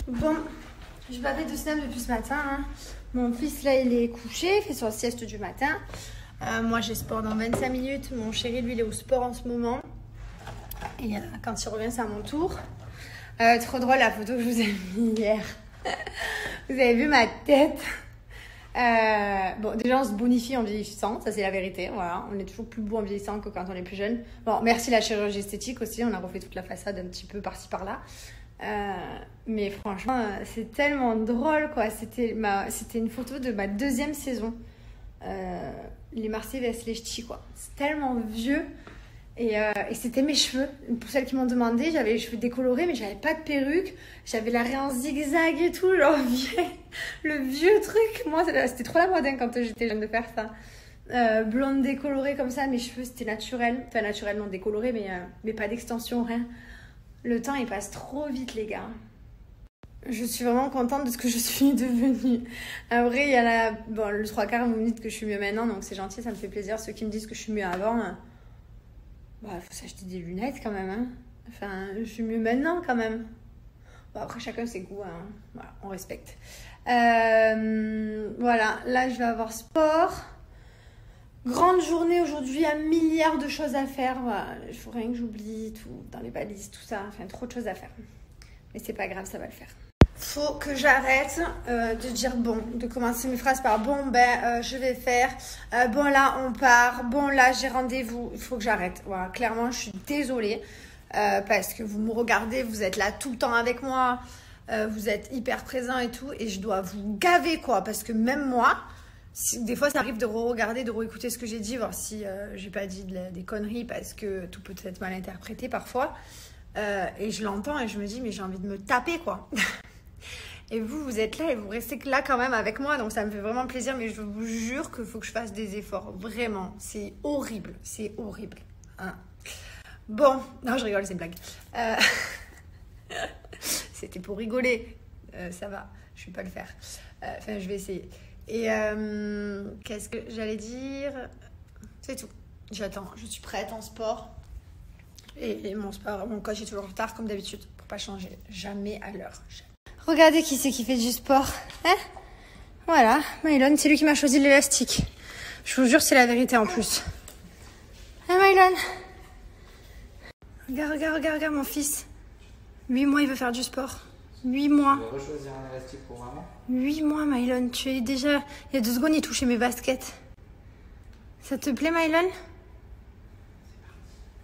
Bon, je pas fait de snap depuis ce matin. Hein. Mon fils là il est couché, il fait son sieste du matin. Moi j'ai sport dans 25 minutes. Mon chéri lui il est au sport en ce moment. Et quand il revient c'est à mon tour. Trop drôle la photo que je vous ai mis hier. Vous avez vu ma tête. Bon, déjà on se bonifie en vieillissant, ça c'est la vérité. Voilà, on est toujours plus beau en vieillissant que quand on est plus jeune. Bon, merci la chirurgie esthétique aussi, on a refait toute la façade un petit peu par-ci par-là. Mais franchement, c'est tellement drôle quoi. C'était une photo de ma deuxième saison. Les Marseillais vs les Ch'tis quoi. C'est tellement vieux. Et c'était mes cheveux. Pour celles qui m'ont demandé, j'avais les cheveux décolorés, mais j'avais pas de perruque. J'avais l'arrêt en zigzag et tout, genre le vieux truc. Moi, c'était trop la mode hein, quand j'étais jeune de faire ça. Blonde décolorée comme ça, mes cheveux c'était naturel. Enfin, naturel, non décoloré, mais pas d'extension, rien. Le temps il passe trop vite, les gars. Je suis vraiment contente de ce que je suis devenue. Après, il y en a. Bon, le 3/4, vous me dites que je suis mieux maintenant, donc c'est gentil, ça me fait plaisir. Ceux qui me disent que je suis mieux avant. Bah, faut s'acheter des lunettes quand même, hein. Enfin, je suis mieux maintenant quand même. Bon, après, chacun ses goûts, hein. Voilà, on respecte. Voilà, là, je vais avoir sport. Grande journée aujourd'hui, un milliard de choses à faire. Voilà, il faut rien que j'oublie, tout, dans les valises, tout ça. Enfin, trop de choses à faire. Mais c'est pas grave, ça va le faire. Faut que j'arrête de dire bon, de commencer mes phrases par bon je vais faire, bon là on part, bon là j'ai rendez-vous. Il faut que j'arrête. Voilà, clairement je suis désolée parce que vous me regardez, vous êtes là tout le temps avec moi, vous êtes hyper présent et tout, et je dois vous gaver quoi, parce que même moi, des fois ça arrive de re-regarder, de re-écouter ce que j'ai dit, voir si j'ai pas dit des conneries, parce que tout peut être mal interprété parfois, et je l'entends et je me dis mais j'ai envie de me taper quoi. Et vous êtes là et vous restez là quand même avec moi, donc ça me fait vraiment plaisir, mais je vous jure qu'il faut que je fasse des efforts, vraiment, c'est horrible, hein. Bon, non je rigole, c'est une blague, c'était pour rigoler, ça va, je vais pas le faire, enfin je vais essayer, et qu'est-ce que j'allais dire, c'est tout, j'attends, je suis prête en sport, et mon coach est toujours en retard comme d'habitude, pour pas changer, jamais à l'heure, jamais. Regardez qui c'est qui fait du sport. Hein? Voilà, Mylon, c'est lui qui m'a choisi l'élastique. Je vous jure, c'est la vérité en plus. Hein, Mylon? Regarde, mon fils. 8 mois, il veut faire du sport. 8 mois. Tu veux rechoisir un élastique pour maman? 8 mois, Mylon. Tu es déjà... Il y a 2 secondes, il touchait mes baskets. Ça te plaît, Mylon?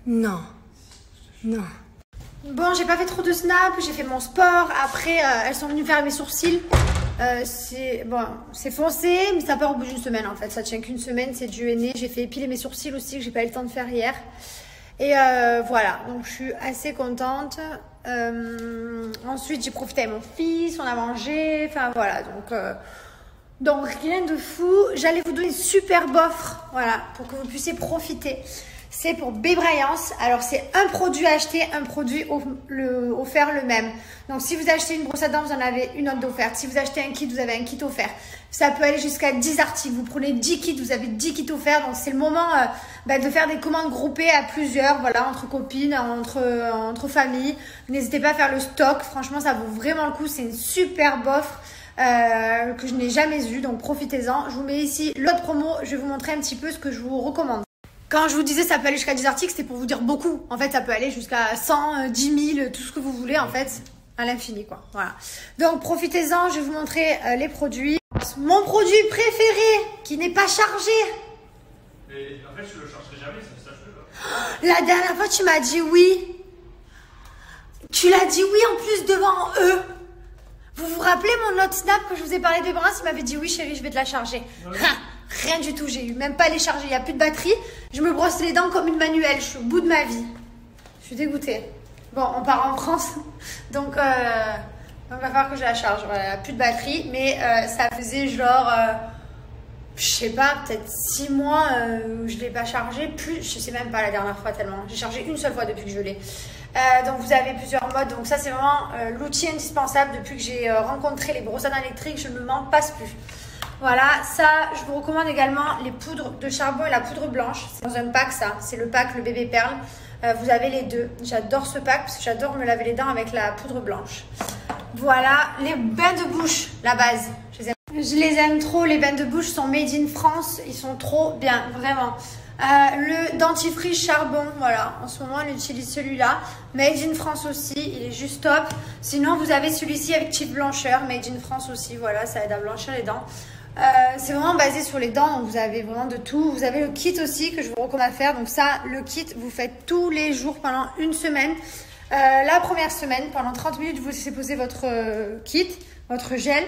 Non. Non. Bon, j'ai pas fait trop de snap, j'ai fait mon sport. Après, elles sont venues faire mes sourcils. C'est foncé, mais ça part au bout d'une semaine en fait. Ça tient qu'une semaine, c'est dû et né. J'ai fait épiler mes sourcils aussi, que j'ai pas eu le temps de faire hier. Et voilà, donc je suis assez contente. Ensuite, j'ai profité avec mon fils, on a mangé. Enfin voilà, donc rien de fou. J'allais vous donner une superbe offre, voilà, pour que vous puissiez profiter. C'est pour Bébraillance. Alors, c'est un produit acheté, un produit offert le même. Donc, si vous achetez une brosse à dents, vous en avez une autre d'offerte. Si vous achetez un kit, vous avez un kit offert. Ça peut aller jusqu'à 10 articles. Vous prenez 10 kits, vous avez 10 kits offerts. Donc, c'est le moment de faire des commandes groupées à plusieurs, voilà, entre copines, entre familles. N'hésitez pas à faire le stock. Franchement, ça vaut vraiment le coup. C'est une superbe offre que je n'ai jamais eue. Donc, profitez-en. Je vous mets ici l'autre promo. Je vais vous montrer un petit peu ce que je vous recommande. Quand je vous disais ça peut aller jusqu'à 10 articles, c'était pour vous dire beaucoup. En fait, ça peut aller jusqu'à 100, 10 000, tout ce que vous voulez, en fait, à l'infini, quoi. Voilà. Donc, profitez-en, je vais vous montrer les produits. Mon produit préféré, qui n'est pas chargé. Mais en fait, je le chargerai jamais, c'est ça que je veux. La dernière fois, tu m'as dit oui. Tu l'as dit oui, en plus, devant eux. Vous vous rappelez mon autre snap que je vous ai parlé des brins? Il m'avait dit oui, chérie, je vais te la charger. Ouais. Rien du tout, j'ai eu même pas les charger, il n'y a plus de batterie. Je me brosse les dents comme une manuelle, je suis au bout de ma vie. Je suis dégoûtée. Bon, on part en France, donc il va falloir que je la charge. Voilà, il n'y a plus de batterie, mais ça faisait genre, je sais pas, peut-être 6 mois où je ne l'ai pas chargé. Plus, je sais même pas la dernière fois tellement. J'ai chargé une seule fois depuis que je l'ai. Donc vous avez plusieurs modes, donc ça c'est vraiment l'outil indispensable. Depuis que j'ai rencontré les brosses à dents électriques, je ne m'en passe plus. Voilà, ça, je vous recommande également les poudres de charbon et la poudre blanche. C'est dans un pack, ça. C'est le pack, le bébé perle. Vous avez les deux. J'adore ce pack parce que j'adore me laver les dents avec la poudre blanche. Voilà, les bains de bouche, la base. Je les aime trop, les bains de bouche sont made in France. Ils sont trop bien, vraiment. Le dentifrice charbon, voilà, en ce moment on utilise celui-là. Made in France aussi, il est juste top. Sinon vous avez celui-ci avec type blancheur, Made in France aussi, voilà, ça aide à blanchir les dents. C'est vraiment basé sur les dents, donc vous avez vraiment de tout. Vous avez le kit aussi que je vous recommande à faire. Donc ça, le kit, vous faites tous les jours pendant une semaine. La première semaine, pendant 30 minutes, vous laissez poser votre kit, votre gel.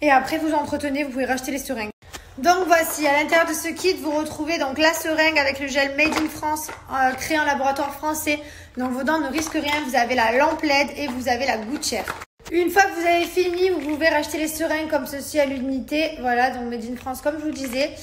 Et après, vous entretenez, vous pouvez racheter les seringues. Donc voici, à l'intérieur de ce kit, vous retrouvez donc la seringue avec le gel Made in France, créé en laboratoire français. Donc vos dents ne risquent rien, vous avez la lampe LED et vous avez la gouttière. Une fois que vous avez fini, vous pouvez racheter les seringues comme ceci à l'unité. Voilà, donc Made in France comme je vous disais.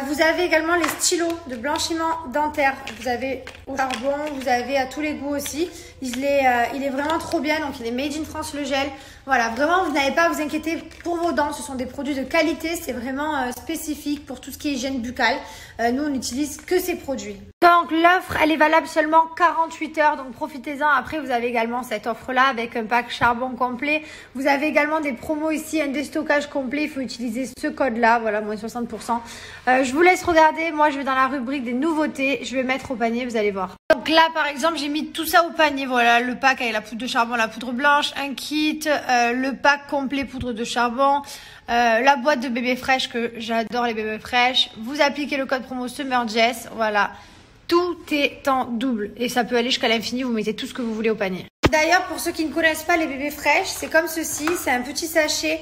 Vous avez également les stylos de blanchiment dentaire. Vous avez au charbon, vous avez à tous les goûts aussi. Il est vraiment trop bien, donc il est Made in France le gel. Voilà, vraiment, vous n'avez pas à vous inquiéter pour vos dents. Ce sont des produits de qualité, c'est vraiment spécifique pour tout ce qui est hygiène buccale. Nous, on n'utilise que ces produits. Donc, l'offre, elle est valable seulement 48 heures, donc profitez-en. Après, vous avez également cette offre-là avec un pack charbon complet. Vous avez également des promos ici, un déstockage complet. Il faut utiliser ce code-là, voilà, moins 60%. Je vous laisse regarder. Moi, je vais dans la rubrique des nouveautés. Je vais mettre au panier, vous allez voir. Donc là, par exemple, j'ai mis tout ça au panier. Voilà, le pack avec la poudre de charbon, la poudre blanche, un kit, le pack complet poudre de charbon, la boîte de bébé fraîche que j'adore les bébés fraîches. Vous appliquez le code promo SummerJess. Voilà, tout est en double et ça peut aller jusqu'à l'infini. Vous mettez tout ce que vous voulez au panier. D'ailleurs, pour ceux qui ne connaissent pas les bébés fraîches, c'est comme ceci. C'est un petit sachet.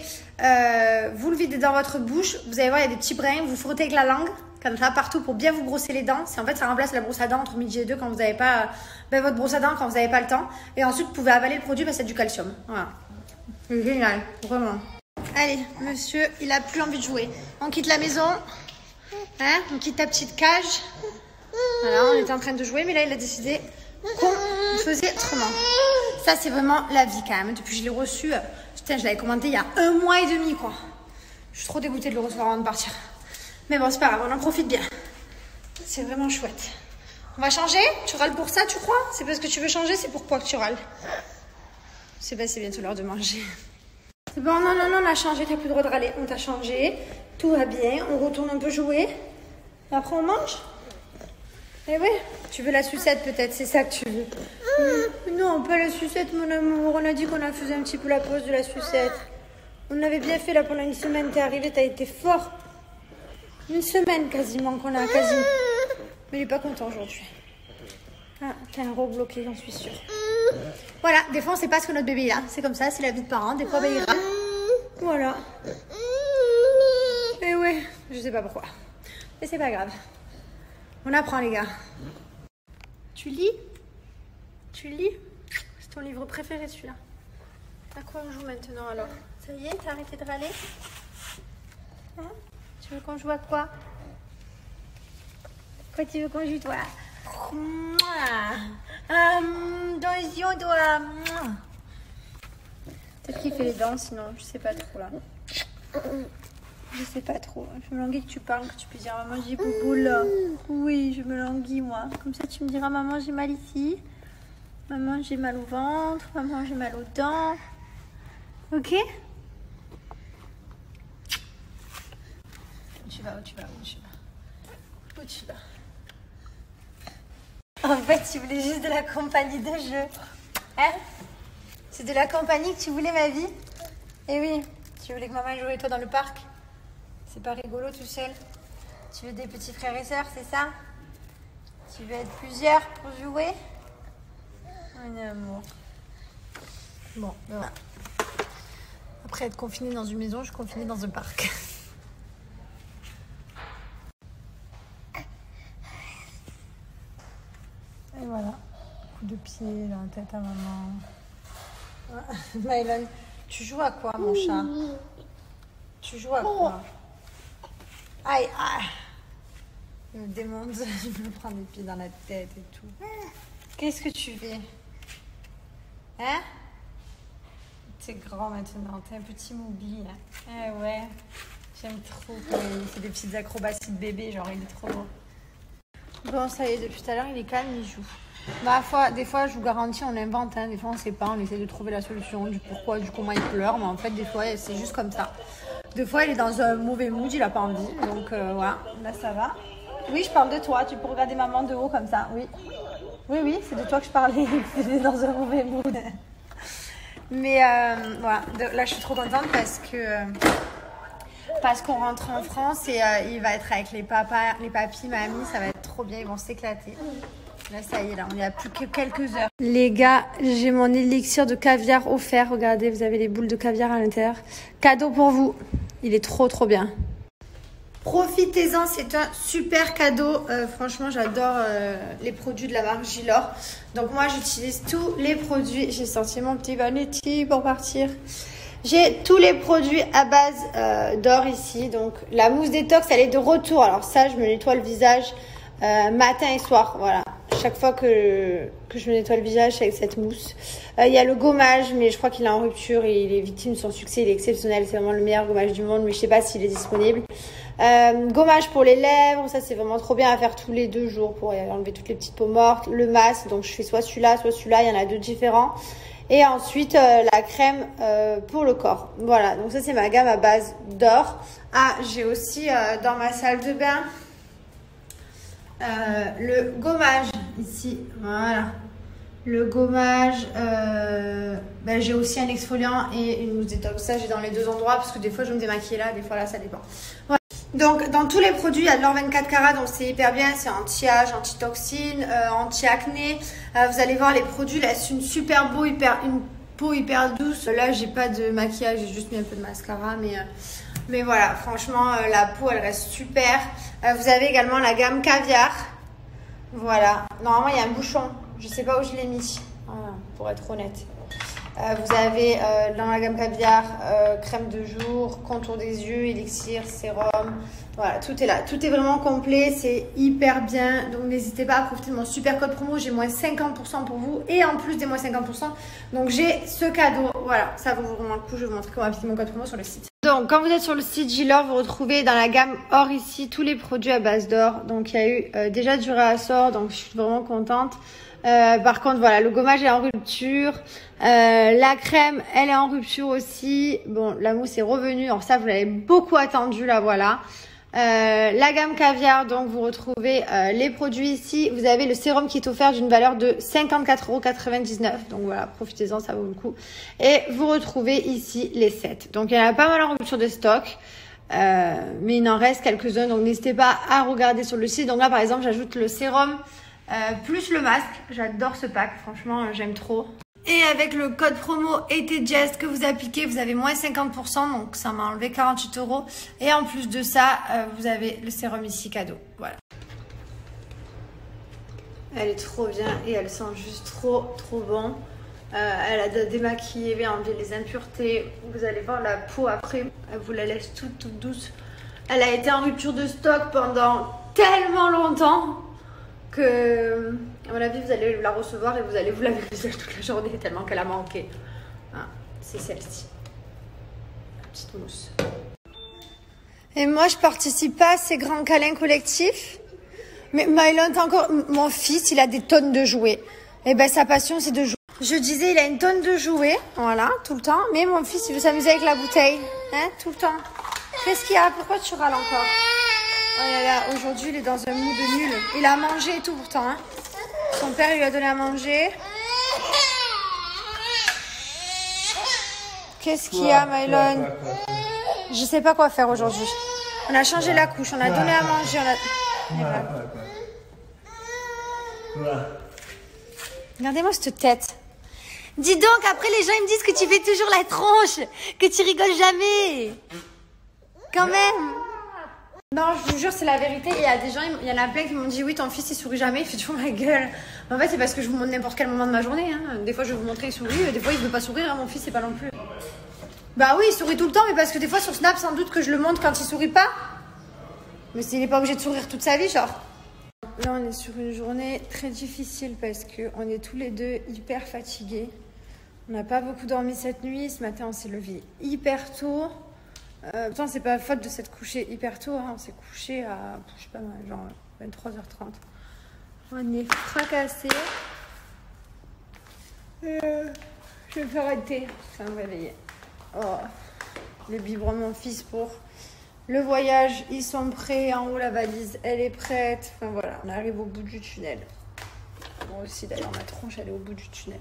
Vous le videz dans votre bouche. Vous allez voir, il y a des petits brins. Vous frottez avec la langue. Comme ça, partout pour bien vous brosser les dents. En fait, ça remplace la brosse à dents entre midi et 2 quand vous n'avez pas votre brosse à dents quand vous n'avez pas le temps. Et ensuite, vous pouvez avaler le produit parce que c'est du calcium. Voilà. C'est génial, vraiment. Allez, monsieur, il a plus envie de jouer. On quitte la maison. Hein? On quitte ta petite cage. Voilà, on était en train de jouer, mais là, il a décidé qu'on faisait autrement. Ça, c'est vraiment la vie quand même. Depuis que je l'ai reçu, putain, je l'avais commandé il y a 1 mois et demi, quoi. Je suis trop dégoûtée de le recevoir avant de partir. Mais bon, c'est pas grave, on en profite bien. C'est vraiment chouette. On va changer? Tu râles pour ça, tu crois? C'est parce que tu veux changer, c'est pourquoi que tu râles? C'est bientôt l'heure de manger. C'est bon, non, on a changé, t'as plus le droit de râler. On t'a changé, tout va bien, on retourne un peu jouer. Et après, on mange? Eh oui, tu veux la sucette peut-être, c'est ça que tu veux. Non, pas la sucette, mon amour. On a dit qu'on a fait un petit peu la pause de la sucette. On avait bien fait là pendant une semaine, t'es arrivé, t'as été fort. Une semaine quasiment qu'on a, quasiment. Mais il est pas content aujourd'hui. Ah, t'as un gros bloqué, j'en suis sûre. Voilà, des fois on sait pas ce que notre bébé est là. C'est comme ça, c'est la vie de parents. Des fois, il râle. Voilà. Et ouais, je sais pas pourquoi. Mais c'est pas grave. On apprend, les gars. Tu lis? Tu lis? C'est ton livre préféré, celui-là. À quoi on joue maintenant alors? Ça y est, t'as arrêté de râler? Hein? Tu veux qu'on joue à quoi? Quoi tu veux qu'on joue, toi? Dans les yeux, on doit... Peut-être qu'il fait les dents, sinon, je sais pas trop, là. Je sais pas trop. Je me languis que tu parles, que tu peux dire « Maman, j'ai boubou, là. » Oui, je me languis, moi. Comme ça, tu me diras « Maman, j'ai mal ici. Maman, j'ai mal au ventre. Maman, j'ai mal aux dents. » Ok? Où tu vas? Où tu vas? En fait, tu voulais juste de la compagnie de jeu. Hein? C'est de la compagnie que tu voulais, ma vie? Eh oui, tu voulais que maman joue avec toi dans le parc? C'est pas rigolo tout seul. Tu veux des petits frères et sœurs, c'est ça? Tu veux être plusieurs pour jouer? Mon amour. Bon, voilà. Après être confinée dans une maison, je suis confinée dans un parc. Et voilà, coup de pied dans la tête à maman. Maëlon, tu joues à quoi, mon chat? Tu joues à quoi? Aïe, aïe. Il me démonte, je me prends des pieds dans la tête et tout. Qu'est-ce que tu fais? Hein? T'es grand maintenant, t'es un petit moubli. Eh ouais, j'aime trop quand il fait des petites acrobaties de bébé, genre il est trop beau. Bon, ça y est, depuis tout à l'heure, il est calme, il joue. Des fois, je vous garantis, on invente. Hein. Des fois, on ne sait pas. On essaie de trouver la solution du pourquoi, du comment il pleure. Mais en fait, des fois, c'est juste comme ça. Des fois, il est dans un mauvais mood, il n'a pas envie. Donc, voilà. Là, ça va. Oui, je parle de toi. Tu peux regarder maman de haut comme ça. Oui. Oui, c'est de toi que je parlais. Il est dans un mauvais mood. Mais voilà. Là, je suis trop contente parce qu'on rentre en France et il va être avec les papis, mamie. Ça va être trop bien. Ils vont s'éclater. Là, ça y est, là, on n'y a plus que quelques heures. Les gars, j'ai mon élixir de caviar offert. Regardez, vous avez les boules de caviar à l'intérieur. Cadeau pour vous. Il est trop bien. Profitez-en, c'est un super cadeau. Franchement, j'adore les produits de la marque Gilor. Donc moi, j'utilise tous les produits. J'ai sorti mon petit vanity pour partir. J'ai tous les produits à base d'or ici. Donc la mousse détox, elle est de retour. Alors ça, je me nettoie le visage matin et soir. Voilà. Chaque fois que je me nettoie le visage avec cette mousse. Il y a le gommage, mais je crois qu'il est en rupture et il est victime de son succès. Il est exceptionnel. C'est vraiment le meilleur gommage du monde, mais je sais pas s'il est disponible. Gommage pour les lèvres, ça c'est vraiment trop bien à faire tous les 2 jours pour enlever toutes les petites peaux mortes. Le masque, donc je fais soit celui-là, il y en a 2 différents. Et ensuite la crème pour le corps. Voilà, donc ça c'est ma gamme à base d'or. Ah, j'ai aussi dans ma salle de bain le gommage ici, voilà. Le gommage, j'ai aussi un exfoliant et une mousse détox. Ça j'ai dans les 2 endroits parce que des fois je me démaquille là, des fois là ça dépend. Voilà. Donc dans tous les produits il y a de l'or 24 carats, donc c'est hyper bien, c'est anti-âge, anti-toxine, anti-acné. Vous allez voir les produits laissent une super beau, une peau hyper douce. Là j'ai pas de maquillage, j'ai juste mis un peu de mascara, mais voilà, franchement la peau elle reste super. Vous avez également la gamme caviar. Voilà, normalement il y a un bouchon, je sais pas où je l'ai mis, voilà, pour être honnête. Vous avez dans la gamme caviar, crème de jour, contour des yeux, élixir, sérum. Voilà, tout est là. Tout est vraiment complet. C'est hyper bien. Donc, n'hésitez pas à profiter de mon super code promo. J'ai moins 50% pour vous. Et en plus des moins 50%. Donc, j'ai ce cadeau. Voilà, ça vaut vraiment le coup. Je vais vous montrer comment appliquer mon code promo sur le site. Donc, quand vous êtes sur le site Gilor, vous retrouvez dans la gamme or ici tous les produits à base d'or. Donc, il y a eu déjà du réassort. Donc, je suis vraiment contente. Par contre, voilà, le gommage est en rupture. La crème, elle est en rupture aussi. Bon, la mousse est revenue. Alors ça, vous l'avez beaucoup attendu, là, voilà. La gamme caviar, donc vous retrouvez les produits ici. Vous avez le sérum qui est offert d'une valeur de 54,99 €. Donc voilà, profitez-en, ça vaut le coup. Et vous retrouvez ici les sets. Donc il y en a pas mal en rupture de stock. Mais il en reste quelques-uns. Donc n'hésitez pas à regarder sur le site. Donc là, par exemple, j'ajoute le sérum plus le masque. J'adore ce pack, franchement, j'aime trop. Et avec le code promo ETJEST que vous appliquez, vous avez moins 50%, donc ça m'a enlevé 48 €. Et en plus de ça, vous avez le sérum ici cadeau. Voilà. Elle est trop bien et elle sent juste trop bon. Elle a démaquillé, enlevé les impuretés. Vous allez voir la peau après, elle vous la laisse toute douce. Elle a été en rupture de stock pendant tellement longtemps que, à mon avis, vous allez la recevoir et vous allez vous laver le visage toute la journée tellement qu'elle a manqué. Ah, c'est celle-ci. La petite mousse. Et moi, je participe pas à ces grands câlins collectifs. Mais Mylon, encore, mon fils, il a des tonnes de jouets. Et ben, sa passion, c'est de jouer. Je disais, il a une tonne de jouets, voilà, tout le temps. Mais mon fils, il veut s'amuser avec la bouteille, hein, tout le temps. Qu'est-ce qu'il y a? Pourquoi tu râles encore? Oh là là, aujourd'hui, il est dans un mood nul. Il a mangé et tout pourtant, hein. Son père, il lui a donné à manger. Qu'est-ce qu'il y a, Mylon? Je sais pas quoi faire aujourd'hui. On a changé la couche, on a donné à manger, Regardez-moi cette tête. Dis donc, après les gens ils me disent que tu fais toujours la tronche, que tu rigoles jamais. Quand même. Non, je vous jure, c'est la vérité. Il y a des gens, il y en a plein qui m'ont dit oui, ton fils il sourit jamais, il fait toujours la gueule. En fait, c'est parce que je vous montre n'importe quel moment de ma journée. Hein. Des fois, je vais vous montrer il sourit, des fois, il veut pas sourire. Hein. Mon fils, c'est pas non plus. Bah oui, il sourit tout le temps, mais parce que des fois, sur Snap, sans doute que je le montre quand il sourit pas. Mais il n'est pas obligé de sourire toute sa vie, genre. Là, on est sur une journée très difficile parce qu'on est tous les deux hyper fatigués. On n'a pas beaucoup dormi cette nuit. Ce matin, on s'est levé hyper tôt. Pourtant, c'est pas faute de s'être couché hyper tôt. Hein. On s'est couché à, je sais pas, genre 23h30. On est fracassés. Je vais faire un thé, ça va me réveiller. Oh, le biberon de mon fils pour le voyage, ils sont prêts. En haut, la valise, elle est prête. Enfin voilà, on arrive au bout du tunnel. Moi aussi, d'ailleurs, ma tronche, elle est au bout du tunnel.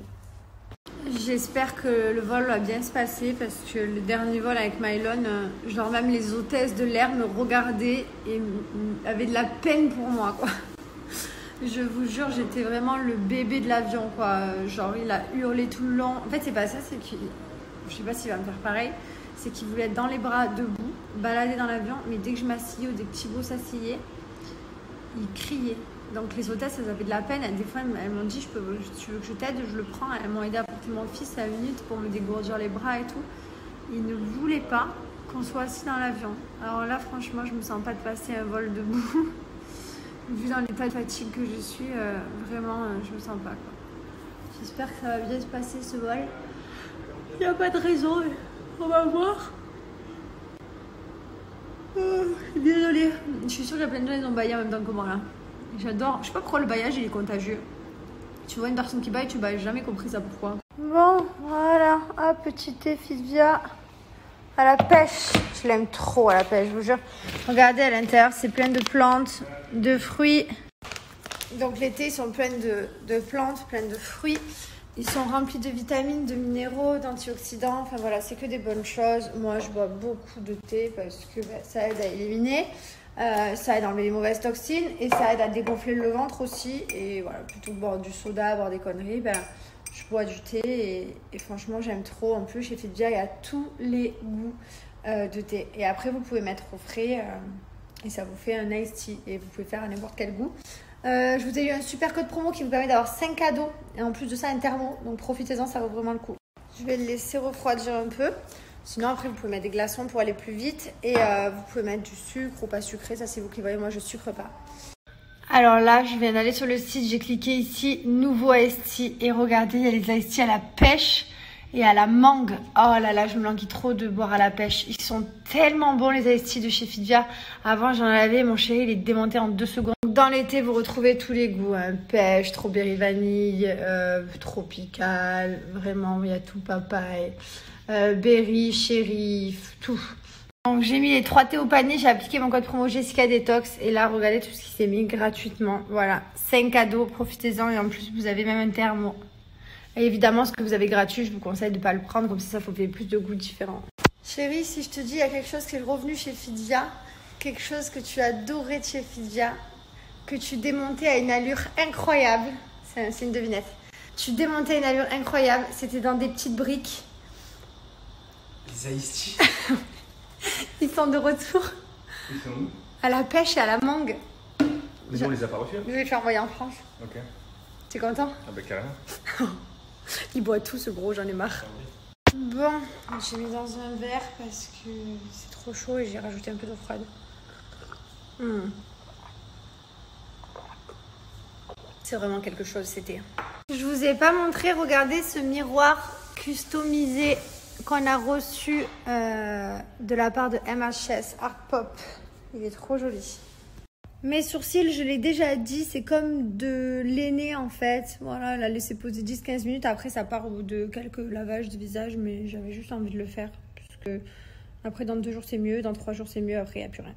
J'espère que le vol va bien se passer parce que le dernier vol avec Mylon, genre même les hôtesses de l'air me regardaient et avaient de la peine pour moi, quoi. Je vous jure, j'étais vraiment le bébé de l'avion, quoi. Genre, il a hurlé tout le long. En fait, c'est pas ça, c'est qu'il... Je sais pas s'il va me faire pareil. C'est qu'il voulait être dans les bras, debout, balader dans l'avion. Mais dès que je m'asseyais ou dès que Thibaut s'asseyait, il criait. Donc les hôtesses, elles avaient de la peine. Des fois, elles m'ont dit, tu veux que je t'aide, je le prends. Elles m'ont aidé à porter mon fils 5 minutes pour me dégourdir les bras et tout. Ils ne voulaient pas qu'on soit assis dans l'avion. Alors là, franchement, je me sens pas de passer un vol debout. Vu dans l'état de fatigue que je suis, vraiment, je me sens pas, quoi. J'espère que ça va bien se passer ce vol. Il n'y a pas de raison, on va voir. Désolée, je suis sûre qu'il y a plein de gens qui ont baillé en même temps que moi là. J'adore, je sais pas pourquoi le baillage il est contagieux. Tu vois une personne qui baille, tu bailles, j'ai jamais compris ça pourquoi. Bon, voilà, ah petit thé Fidvia à la pêche. Je l'aime trop à la pêche, je vous jure. Regardez à l'intérieur, c'est plein de plantes, de fruits. Donc les thés sont pleins de plantes, pleins de fruits. Ils sont remplis de vitamines, de minéraux, d'antioxydants. Enfin voilà, c'est que des bonnes choses. Moi, je bois beaucoup de thé parce que ça aide à éliminer. Ça aide à enlever les mauvaises toxines et ça aide à dégonfler le ventre aussi. Et voilà, plutôt que boire du soda, boire des conneries, je bois du thé et franchement, j'aime trop. En plus, chez Fidvia, il y a tous les goûts de thé. Et après, vous pouvez mettre au frais et ça vous fait un iced tea. Et vous pouvez faire à n'importe quel goût. Je vous ai eu un super code promo qui vous permet d'avoir 5 cadeaux et en plus de ça un thermo, donc profitez-en, ça vaut vraiment le coup. Je vais le laisser refroidir un peu, sinon après vous pouvez mettre des glaçons pour aller plus vite et vous pouvez mettre du sucre ou pas sucré, ça c'est vous qui voyez, moi je sucre pas. Alors là je viens d'aller sur le site, j'ai cliqué ici nouveau iced tea et regardez, il y a les iced tea à la pêche et à la mangue. Oh là là, je me languis trop de boire à la pêche. Ils sont tellement bons les iced tea de chez Fidvia. Avant j'en avais, mon chéri il est démonté en 2 secondes. Dans l'été vous retrouvez tous les goûts, hein. Pêche, strawberry vanille, tropical, vraiment il y a tout, papaye, berry, shérif, tout. Donc j'ai mis les 3 thés au panier, j'ai appliqué mon code promo Jessica Detox et là regardez tout ce qui s'est mis gratuitement. Voilà, 5 cadeaux, profitez-en et en plus vous avez même un thermo. Et évidemment, ce que vous avez gratuit, je vous conseille de ne pas le prendre, comme ça vous fait plus de goûts différents. Chérie, si je te dis, il y a quelque chose qui est revenu chez Fidvia, quelque chose que tu adorais de chez Fidvia, que tu démontais à une allure incroyable, c'est une devinette. Tu démontais à une allure incroyable, c'était dans des petites briques. Les iced tea. Ils sont de retour. Ils sont où? À la pêche et à la mangue. Mais on les a pas reçus? Je vais les faire envoyer en France. Ok. T'es content? Ah bah carrément. Il boit tout ce gros, j'en ai marre. Bon, j'ai mis dans un verre parce que c'est trop chaud et j'ai rajouté un peu d'eau froide. C'est vraiment quelque chose, c'était. Je vous ai pas montré, regardez ce miroir customisé qu'on a reçu de la part de MHS Art Pop. Il est trop joli. Mes sourcils, je l'ai déjà dit, c'est comme de l'aîné en fait. Voilà, la laisser poser 10-15 minutes. Après, ça part au bout de quelques lavages de visage, mais j'avais juste envie de le faire. Parce que après, dans 2 jours, c'est mieux. Dans 3 jours, c'est mieux. Après, il n'y a plus rien.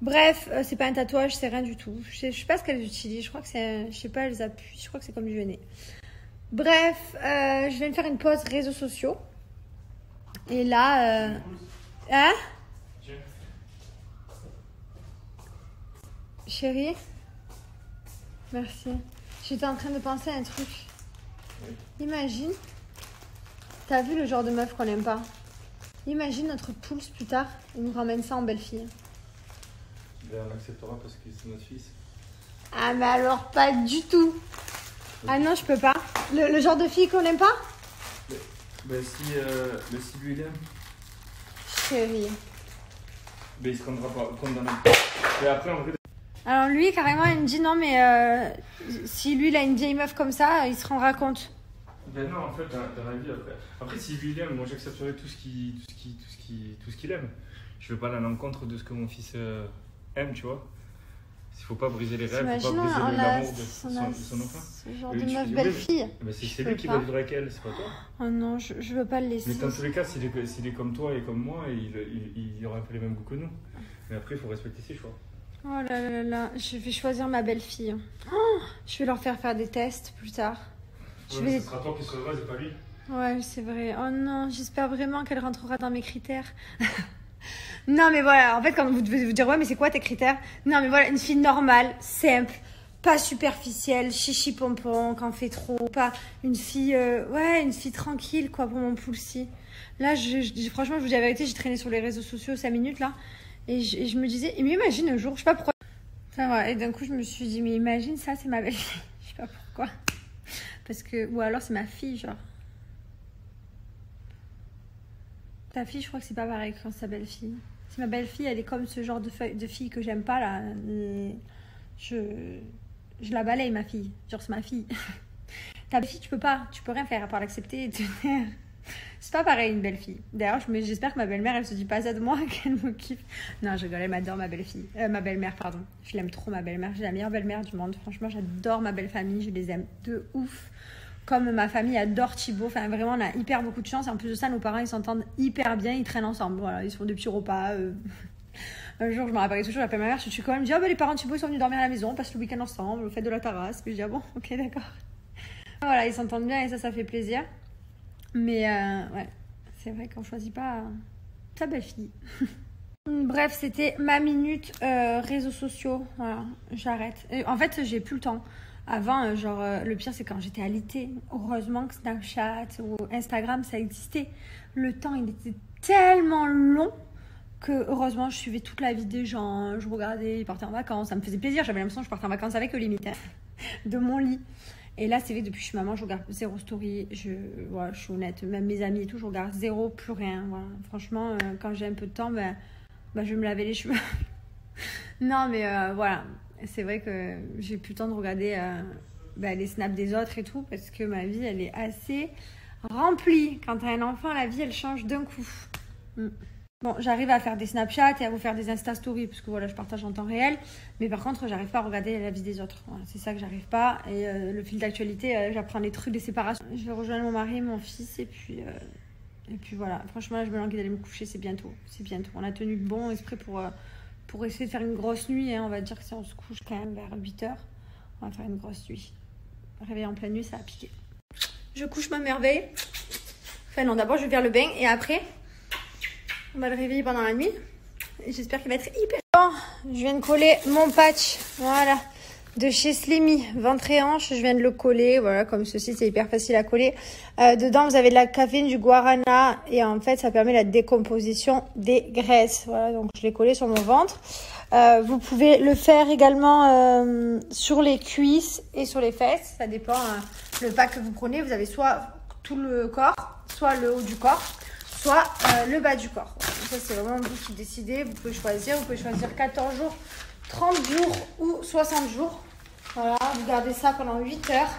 Bref, c'est pas un tatouage, c'est rien du tout. Je sais pas ce qu'elles utilisent. Je crois que c'est, je sais pas, elles appuient. Je crois que c'est comme du henné. Bref, je vais me faire une pause réseaux sociaux. Et là, hein? Chérie, merci. J'étais en train de penser à un truc. Oui. Imagine, t'as vu le genre de meuf qu'on n'aime pas? Imagine notre pouce plus tard, il nous ramène ça en belle fille. Ben, on acceptera parce que c'est notre fils. Ah mais alors pas du tout. Ah non, je peux pas. Le genre de fille qu'on n'aime pas? Ben si lui il aime. Chérie. Ben il se rendra pas compte d'un autre. Et après en vrai. Alors lui, carrément, il me dit non, mais si lui, il a une vieille meuf comme ça, il se rendra compte. Ben non, en fait, dans la vie, après si lui il aime, moi j'accepterai tout ce qu'il aime. Je vais pas aller à l'encontre de ce que mon fils aime, tu vois. Il faut pas briser les rêves, il faut T'imagines, pas briser on a l'amour de son enfant. ce genre Et de tu meuf dis, belle oui, fille. Mais c'est Je lui peux qui pas. va vivre avec elle, c'est pas toi. Oh non, je veux pas le laisser. Mais dans tous les cas, s'il est comme toi et comme moi, il aura un peu les mêmes goûts que nous. Mais après, il faut respecter ses choix. Oh là là là, je vais choisir ma belle-fille. Oh, je vais leur faire des tests plus tard. Ouais, ce sera toi qui seras heureuse et pas lui. Ouais, c'est vrai. Oh non, j'espère vraiment qu'elle rentrera dans mes critères. Non, mais voilà, en fait, quand vous devez vous dire, ouais, mais c'est quoi tes critères? Non, mais voilà, une fille normale, simple, pas superficielle, chichi pompon, quand fait trop, pas une fille, ouais, une fille tranquille, quoi, pour mon poulsi. Là, franchement, je vous dis la vérité, j'ai traîné sur les réseaux sociaux 5 minutes, là, et je me disais, mais imagine un jour, je sais pas pourquoi. Enfin, voilà, et d'un coup, je me suis dit, mais imagine ça, c'est ma belle-fille. Je sais pas pourquoi. Parce que, ou alors c'est ma fille, genre. Ta fille, je crois que c'est pas pareil quand c'est ta belle-fille. Si ma belle-fille, elle est comme ce genre de fille que j'aime pas, là, je la balaye, ma fille. Genre, c'est ma fille. Ta belle-fille, tu peux rien faire à part l'accepter et te taire. C'est pas pareil, une belle-fille. D'ailleurs, j'espère que ma belle-mère, elle se dit pas ça de moi, qu'elle me kiffe. Non, je rigole, elle m'adore, ma belle-fille. Ma belle-mère, pardon. Je l'aime trop, ma belle-mère. J'ai la meilleure belle-mère du monde. Franchement, j'adore ma belle-famille. Je les aime de ouf. Comme ma famille adore Thibaut. Enfin, vraiment, on a hyper beaucoup de chance. Et en plus de ça, nos parents, ils s'entendent hyper bien. Ils traînent ensemble. Voilà, ils se font des petits repas. Un jour, je me rappelle toujours, j'appelle ma mère. Je suis quand même dit, les parents de Thibaut sont venus dormir à la maison. On passe le week-end ensemble. On fait de la terrasse. Puis je dis, ah bon, ok, d'accord. Voilà, ils s'entendent bien et ça fait plaisir. Mais ouais, c'est vrai qu'on choisit pas sa belle-fille. Bref, c'était ma minute réseaux sociaux. Voilà, j'arrête. En fait, j'ai plus le temps. Avant, le pire, c'est quand j'étais alitée. Heureusement que Snapchat ou Instagram, ça existait. Le temps, il était tellement long que, heureusement, je suivais toute la vie des gens. Je regardais, ils partaient en vacances. Ça me faisait plaisir. J'avais l'impression que je partais en vacances avec eux, limite, de mon lit. Et là, c'est vrai, depuis que je suis maman, je regarde zéro story. Je suis honnête. Même mes amis et tout, je regarde zéro, plus rien. Voilà. Franchement, quand j'ai un peu de temps, je vais me laver les cheveux. Non, mais voilà. C'est vrai que j'ai plus le temps de regarder les snaps des autres et tout, parce que ma vie, elle est assez remplie. Quand t'as un enfant, la vie, elle change d'un coup. Bon, j'arrive à faire des Snapchat et à vous faire des Insta Stories, parce que voilà, je partage en temps réel. Mais par contre, j'arrive pas à regarder la vie des autres. Voilà, c'est ça que j'arrive pas. Et le fil d'actualité, j'apprends les trucs des séparations. Je vais rejoindre mon mari et mon fils, et puis voilà. Franchement, là, je me languis d'aller me coucher, c'est bientôt. C'est bientôt. On a tenu de bon esprit pour essayer de faire une grosse nuit. Hein. On va dire que si on se couche quand même vers 8h, on va faire une grosse nuit. Réveiller en pleine nuit, ça va piquer. Je couche ma merveille. Enfin non, d'abord, je vais faire le bain, et après... on va le réveiller pendant la nuit. Et j'espère qu'il va être hyper... Bon, je viens de coller mon patch. Voilà. De chez Slimy. Ventre et hanche. Je viens de le coller. Voilà, comme ceci, c'est hyper facile à coller. Dedans, vous avez de la caféine, du guarana. Et en fait, ça permet la décomposition des graisses. Voilà, donc je l'ai collé sur mon ventre. Vous pouvez le faire également sur les cuisses et sur les fesses. Ça dépend. Le pack que vous prenez, vous avez soit tout le corps, soit le haut du corps, soit le bas du corps. Ça, c'est vraiment vous qui décidez. Vous pouvez choisir. Vous pouvez choisir 14 jours, 30 jours ou 60 jours. Voilà, vous gardez ça pendant 8 heures,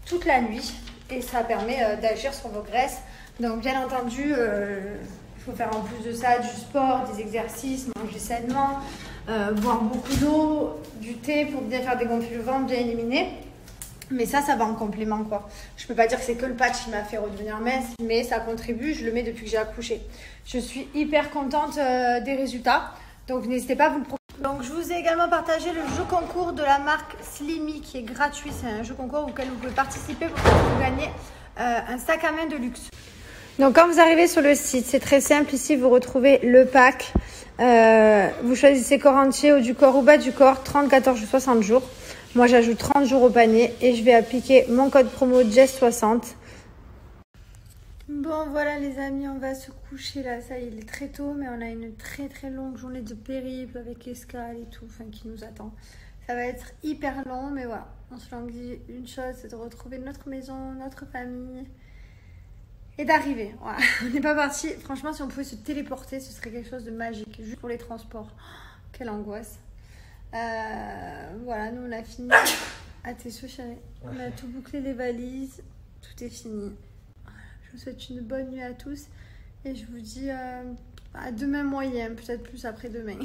toute la nuit. Et ça permet d'agir sur vos graisses. Donc, bien entendu, il faut faire en plus de ça du sport, des exercices, manger sainement, boire beaucoup d'eau, du thé pour bien faire dégonfler le ventre, bien éliminer. Mais ça va en complément, quoi. Je peux pas dire que c'est que le patch qui m'a fait redevenir mince, mais ça contribue. Je le mets depuis que j'ai accouché. Je suis hyper contente des résultats. Donc, n'hésitez pas à vous le procurer. Donc, je vous ai également partagé le jeu concours de la marque Slimy qui est gratuit. C'est un jeu concours auquel vous pouvez participer pour gagner un sac à main de luxe. Donc, quand vous arrivez sur le site, c'est très simple. Ici, vous retrouvez le pack. Vous choisissez corps entier, haut du corps ou bas du corps, 30, 14 ou 60 jours. Moi, j'ajoute 30 jours au panier et je vais appliquer mon code promo Jess60. Bon, voilà les amis, on va se coucher là. Ça, il est très tôt, mais on a une très très longue journée de périple avec escale et tout, qui nous attend. Ça va être hyper long, mais voilà. On se languit une chose, c'est de retrouver notre maison, notre famille et d'arriver. Voilà. On n'est pas parti. Franchement, si on pouvait se téléporter, ce serait quelque chose de magique, juste pour les transports. Oh, quelle angoisse. Voilà, nous on a fini. À tes souhaits, chérie. On a tout bouclé, les valises. Tout est fini. Voilà. Je vous souhaite une bonne nuit à tous. Et je vous dis à demain moyen, peut-être plus après demain.